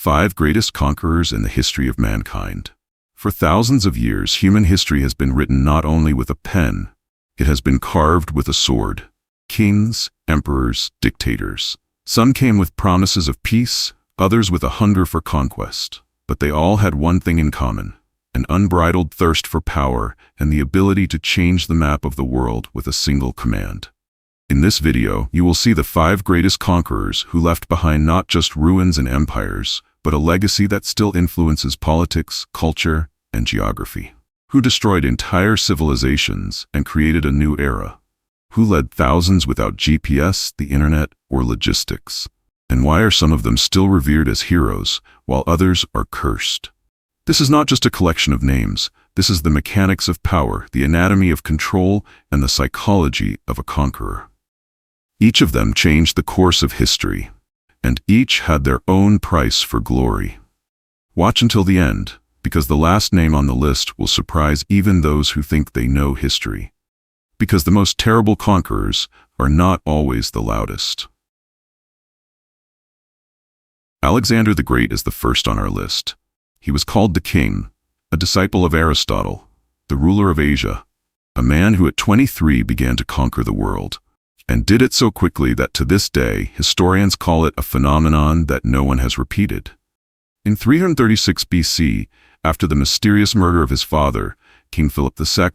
5 greatest conquerors in the history of mankind. For thousands of years, human history has been written not only with a pen, it has been carved with a sword. Kings, emperors, dictators. Some came with promises of peace, others with a hunger for conquest. But they all had one thing in common: an unbridled thirst for power and the ability to change the map of the world with a single command. In this video, you will see the 5 greatest conquerors who left behind not just ruins and empires, but a legacy that still influences politics, culture, and geography. Who destroyed entire civilizations and created a new era? Who led thousands without GPS, the internet, or logistics? And why are some of them still revered as heroes, while others are cursed? This is not just a collection of names. This is the mechanics of power, the anatomy of control, and the psychology of a conqueror. Each of them changed the course of history, and each had their own price for glory. Watch until the end, because the last name on the list will surprise even those who think they know history. Because the most terrible conquerors are not always the loudest. Alexander the Great is the first on our list. He was called the King, a disciple of Aristotle, the ruler of Asia, a man who at 23 began to conquer the world, and did it so quickly that to this day, historians call it a phenomenon that no one has repeated. In 336 BC, after the mysterious murder of his father, King Philip II,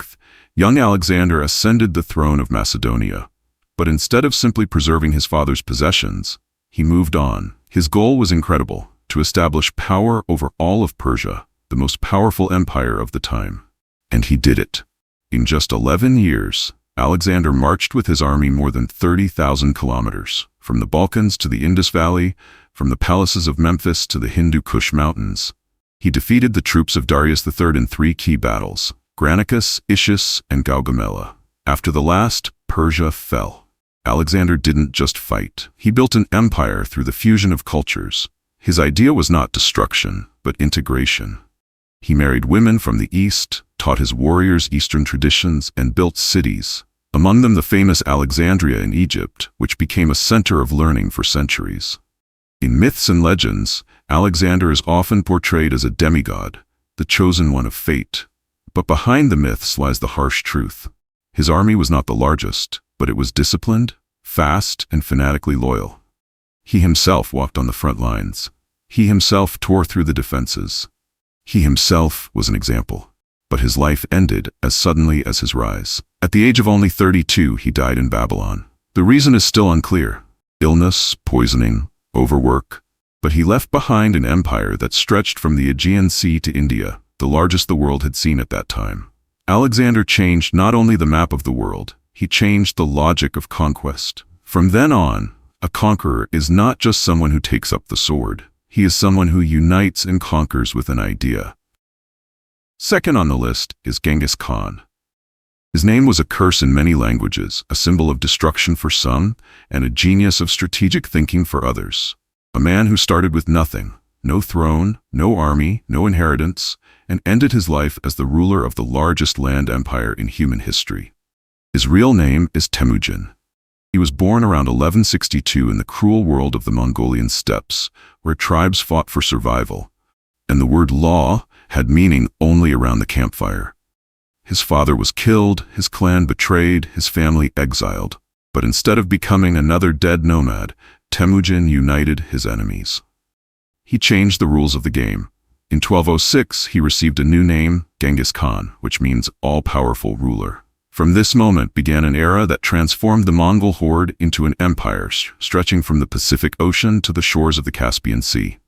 young Alexander ascended the throne of Macedonia. But instead of simply preserving his father's possessions, he moved on. His goal was incredible: to establish power over all of Persia, the most powerful empire of the time. And he did it. In just 11 years, Alexander marched with his army more than 30,000 kilometers, from the Balkans to the Indus Valley, from the palaces of Memphis to the Hindu Kush Mountains. He defeated the troops of Darius III in 3 key battles: Granicus, Issus, and Gaugamela. After the last, Persia fell. Alexander didn't just fight. He built an empire through the fusion of cultures. His idea was not destruction, but integration. He married women from the East, taught his warriors Eastern traditions, and built cities, among them the famous Alexandria in Egypt, which became a center of learning for centuries. In myths and legends, Alexander is often portrayed as a demigod, the chosen one of fate. But behind the myths lies the harsh truth. His army was not the largest, but it was disciplined, fast, and fanatically loyal. He himself walked on the front lines. He himself tore through the defenses. He himself was an example. But his life ended as suddenly as his rise. At the age of only 32, he died in Babylon. The reason is still unclear: illness, poisoning, overwork. But he left behind an empire that stretched from the Aegean Sea to India, the largest the world had seen at that time. Alexander changed not only the map of the world, he changed the logic of conquest. From then on, a conqueror is not just someone who takes up the sword. He is someone who unites and conquers with an idea. Second on the list is Genghis Khan. His name was a curse in many languages, a symbol of destruction for some, and a genius of strategic thinking for others. A man who started with nothing, no throne, no army, no inheritance, and ended his life as the ruler of the largest land empire in human history. His real name is Temujin. He was born around 1162 in the cruel world of the Mongolian steppes, where tribes fought for survival, and the word law had meaning only around the campfire. His father was killed, his clan betrayed, his family exiled. But instead of becoming another dead nomad, Temujin united his enemies. He changed the rules of the game. In 1206, he received a new name, Genghis Khan, which means all-powerful ruler. From this moment began an era that transformed the Mongol horde into an empire stretching from the Pacific Ocean to the shores of the Caspian Sea.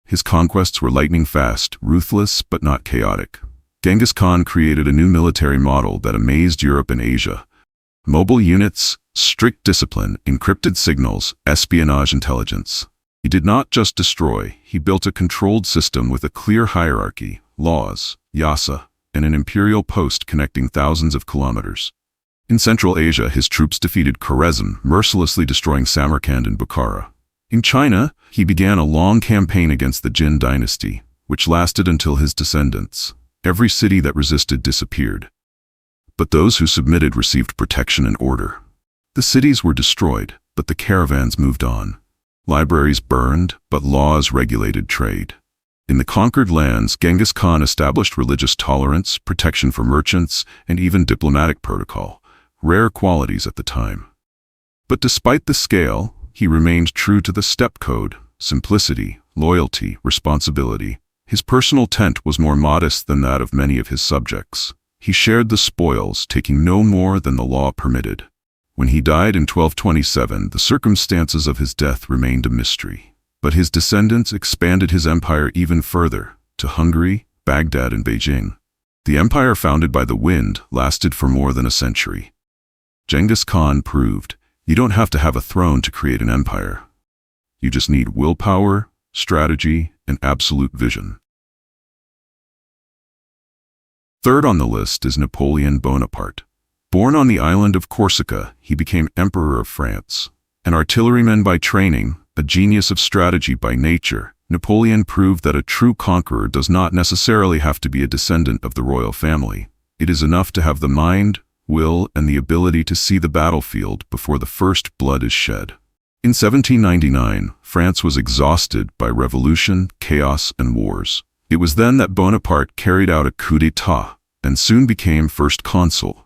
His conquests were lightning fast, ruthless, but not chaotic. Genghis Khan created a new military model that amazed Europe and Asia. Mobile units, strict discipline, encrypted signals, espionage intelligence. He did not just destroy, he built a controlled system with a clear hierarchy, laws, yasa, and an imperial post connecting thousands of kilometers. In Central Asia, his troops defeated Khwarezm, mercilessly destroying Samarkand and Bukhara. In China, he began a long campaign against the Jin dynasty, which lasted until his descendants. Every city that resisted disappeared. But those who submitted received protection and order. The cities were destroyed, but the caravans moved on. Libraries burned, but laws regulated trade. In the conquered lands, Genghis Khan established religious tolerance, protection for merchants, and even diplomatic protocol, rare qualities at the time. But despite the scale, he remained true to the steppe code: simplicity, loyalty, responsibility. His personal tent was more modest than that of many of his subjects. He shared the spoils, taking no more than the law permitted. When he died in 1227, the circumstances of his death remained a mystery. But his descendants expanded his empire even further, to Hungary, Baghdad, and Beijing. The empire founded by the wind lasted for more than a century. Genghis Khan proved, you don't have to have a throne to create an empire. You just need willpower, strategy, and absolute vision. Third on the list is Napoleon Bonaparte. Born on the island of Corsica, he became Emperor of France. An artilleryman by training, a genius of strategy by nature, Napoleon proved that a true conqueror does not necessarily have to be a descendant of the royal family. It is enough to have the mind, will, and the ability to see the battlefield before the first blood is shed. In 1799, France was exhausted by revolution, chaos, and wars. It was then that Bonaparte carried out a coup d'état and soon became first consul.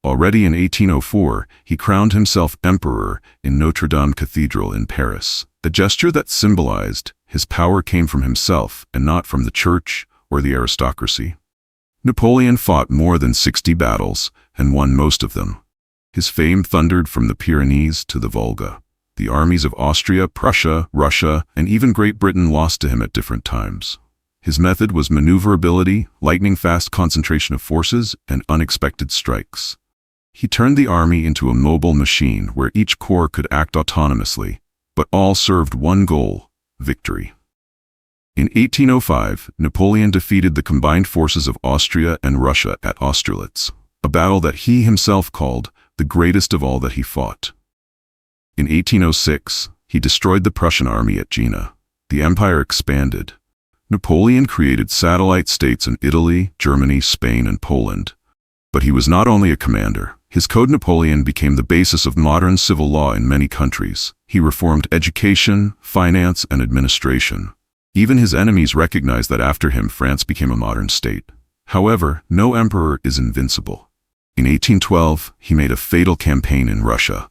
Already in 1804, he crowned himself emperor in Notre Dame Cathedral in Paris. The gesture that symbolized his power came from himself and not from the church or the aristocracy. Napoleon fought more than 60 battles and won most of them. His fame thundered from the Pyrenees to the Volga. The armies of Austria, Prussia, Russia, and even Great Britain lost to him at different times. His method was maneuverability, lightning-fast concentration of forces, and unexpected strikes. He turned the army into a mobile machine where each corps could act autonomously, but all served one goal: victory. In 1805, Napoleon defeated the combined forces of Austria and Russia at Austerlitz, a battle that he himself called the greatest of all that he fought. In 1806, he destroyed the Prussian army at Jena. The empire expanded. Napoleon created satellite states in Italy, Germany, Spain, and Poland. But he was not only a commander. His Code Napoleon became the basis of modern civil law in many countries. He reformed education, finance, and administration. Even his enemies recognized that after him, France became a modern state. However, no emperor is invincible. In 1812, he made a fatal campaign in Russia.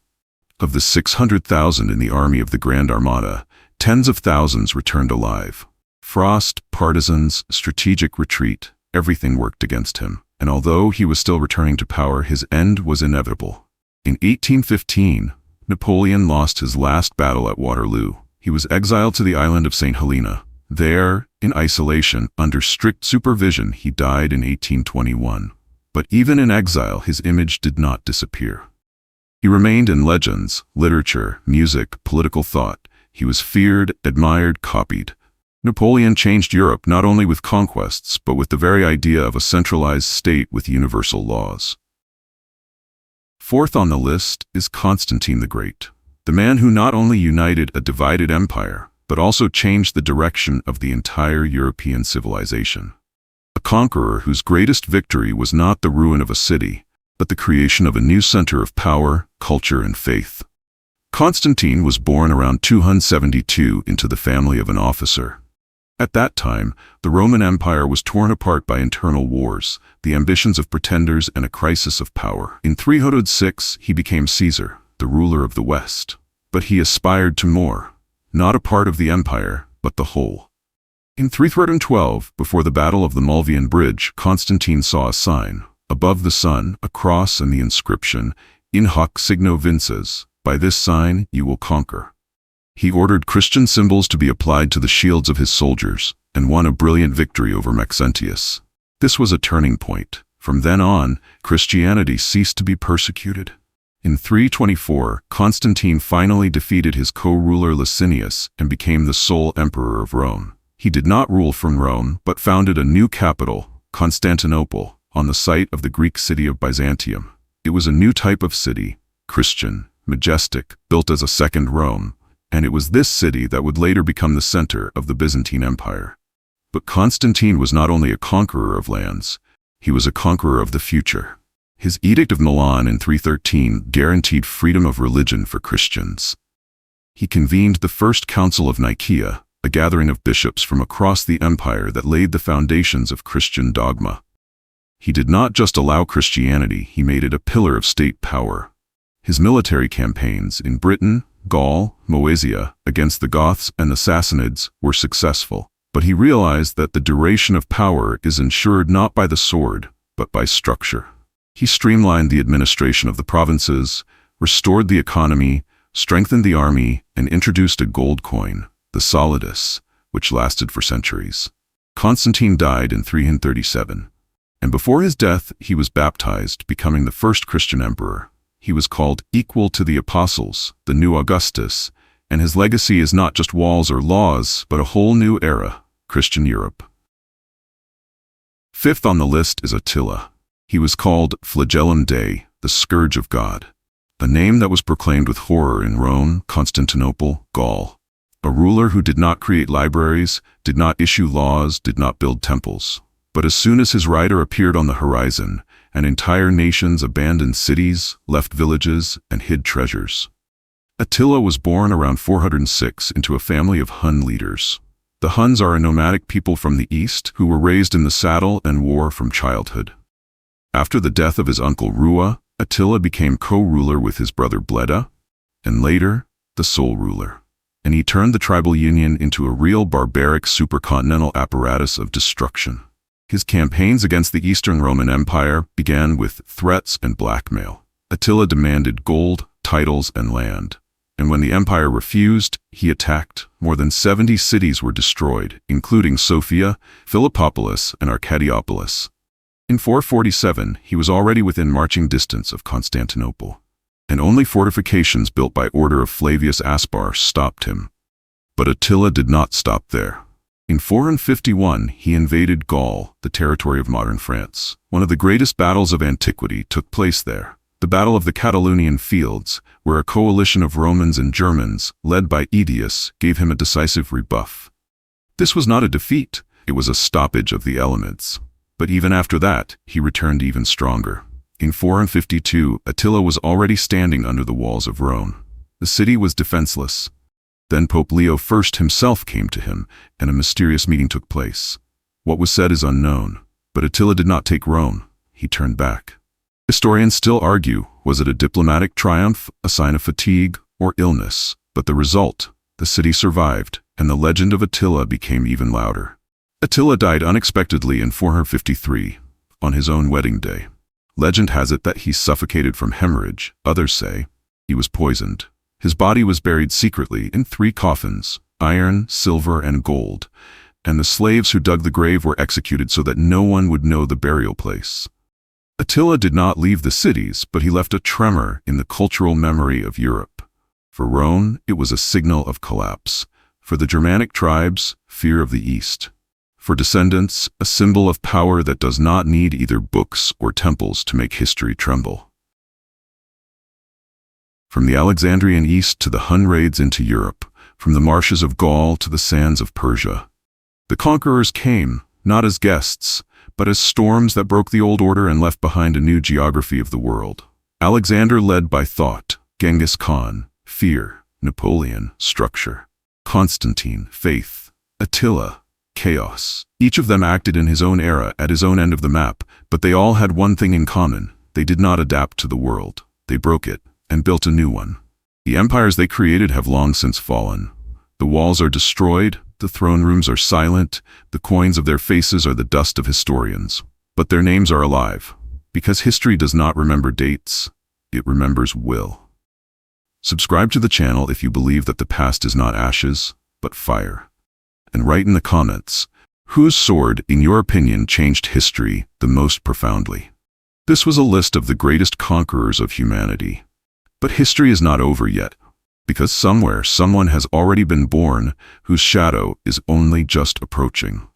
Of the 600,000 in the army of the Grand Armada, tens of thousands returned alive. Frost, partisans, strategic retreat, everything worked against him. And although he was still returning to power, his end was inevitable. In 1815, Napoleon lost his last battle at Waterloo. He was exiled to the island of St. Helena. There, in isolation, under strict supervision, he died in 1821. But even in exile, his image did not disappear. He remained in legends, literature, music, political thought. He was feared, admired, copied. Napoleon changed Europe not only with conquests, but with the very idea of a centralized state with universal laws. Fourth on the list is Constantine the Great, the man who not only united a divided empire, but also changed the direction of the entire European civilization. A conqueror whose greatest victory was not the ruin of a city, but the creation of a new center of power, culture, and faith. Constantine was born around 272 into the family of an officer. At that time, the Roman Empire was torn apart by internal wars, the ambitions of pretenders, and a crisis of power. In 306, he became Caesar, the ruler of the West. But he aspired to more, not a part of the empire, but the whole. In 312, before the Battle of the Mulvian Bridge, Constantine saw a sign. Above the sun, a cross and the inscription, "In hoc signo vinces," by this sign you will conquer. He ordered Christian symbols to be applied to the shields of his soldiers, and won a brilliant victory over Maxentius. This was a turning point. From then on, Christianity ceased to be persecuted. In 324, Constantine finally defeated his co-ruler Licinius and became the sole emperor of Rome. He did not rule from Rome, but founded a new capital, Constantinople, on the site of the Greek city of Byzantium. It was a new type of city, Christian, majestic, built as a second Rome, and it was this city that would later become the center of the Byzantine Empire. But Constantine was not only a conqueror of lands, he was a conqueror of the future. His Edict of Milan in 313 guaranteed freedom of religion for Christians. He convened the First Council of Nicaea, a gathering of bishops from across the empire that laid the foundations of Christian dogma. He did not just allow Christianity, he made it a pillar of state power. His military campaigns in Britain, Gaul, Moesia, against the Goths and the Sassanids were successful, but he realized that the duration of power is ensured not by the sword, but by structure. He streamlined the administration of the provinces, restored the economy, strengthened the army, and introduced a gold coin, the solidus, which lasted for centuries. Constantine died in 337, and before his death he was baptized, becoming the first Christian emperor. He was called equal to the apostles, the new Augustus, and his legacy is not just walls or laws, but a whole new era, Christian Europe. Fifth on the list is Attila. He was called Flagellum Dei, the scourge of God, a name that was proclaimed with horror in Rome, Constantinople, Gaul. A ruler who did not create libraries, did not issue laws, did not build temples. But as soon as his rider appeared on the horizon, and entire nations abandoned cities, left villages, and hid treasures. Attila was born around 406 into a family of Hun leaders. The Huns are a nomadic people from the east who were raised in the saddle and war from childhood. After the death of his uncle Rua, Attila became co-ruler with his brother Bleda, and later, the sole ruler. And he turned the tribal union into a real barbaric supercontinental apparatus of destruction. His campaigns against the Eastern Roman Empire began with threats and blackmail. Attila demanded gold, titles, and land. And when the empire refused, he attacked. More than 70 cities were destroyed, including Sofia, Philippopolis, and Arcadiopolis. In 447, he was already within marching distance of Constantinople, and only fortifications built by order of Flavius Aspar stopped him. But Attila did not stop there. In 451, he invaded Gaul, the territory of modern France. One of the greatest battles of antiquity took place there, the Battle of the Catalonian Fields, where a coalition of Romans and Germans, led by Aetius, gave him a decisive rebuff. This was not a defeat, it was a stoppage of the elements. But even after that, he returned even stronger. In 452, Attila was already standing under the walls of Rome. The city was defenseless. Then Pope Leo I himself came to him, and a mysterious meeting took place. What was said is unknown, but Attila did not take Rome, he turned back. Historians still argue, was it a diplomatic triumph, a sign of fatigue, or illness? But the result, the city survived, and the legend of Attila became even louder. Attila died unexpectedly in 453, on his own wedding day. Legend has it that he suffocated from hemorrhage, others say he was poisoned. His body was buried secretly in 3 coffins, iron, silver, and gold, and the slaves who dug the grave were executed so that no one would know the burial place. Attila did not leave the cities, but he left a tremor in the cultural memory of Europe. For Rome, it was a signal of collapse. For the Germanic tribes, fear of the East. For descendants, a symbol of power that does not need either books or temples to make history tremble. From the Alexandrian East to the Hun raids into Europe, from the marshes of Gaul to the sands of Persia, the conquerors came, not as guests, but as storms that broke the old order and left behind a new geography of the world. Alexander led by thought, Genghis Khan, fear, Napoleon, structure, Constantine, faith, Attila, chaos. Each of them acted in his own era at his own end of the map, but they all had one thing in common: they did not adapt to the world. They broke it and built a new one. The empires they created have long since fallen. The walls are destroyed, the throne rooms are silent, the coins of their faces are the dust of historians. But their names are alive, because history does not remember dates, it remembers will. Subscribe to the channel if you believe that the past is not ashes, but fire. And write in the comments, whose sword, in your opinion, changed history the most profoundly? This was a list of the greatest conquerors of humanity. But history is not over yet, because somewhere someone has already been born whose shadow is only just approaching.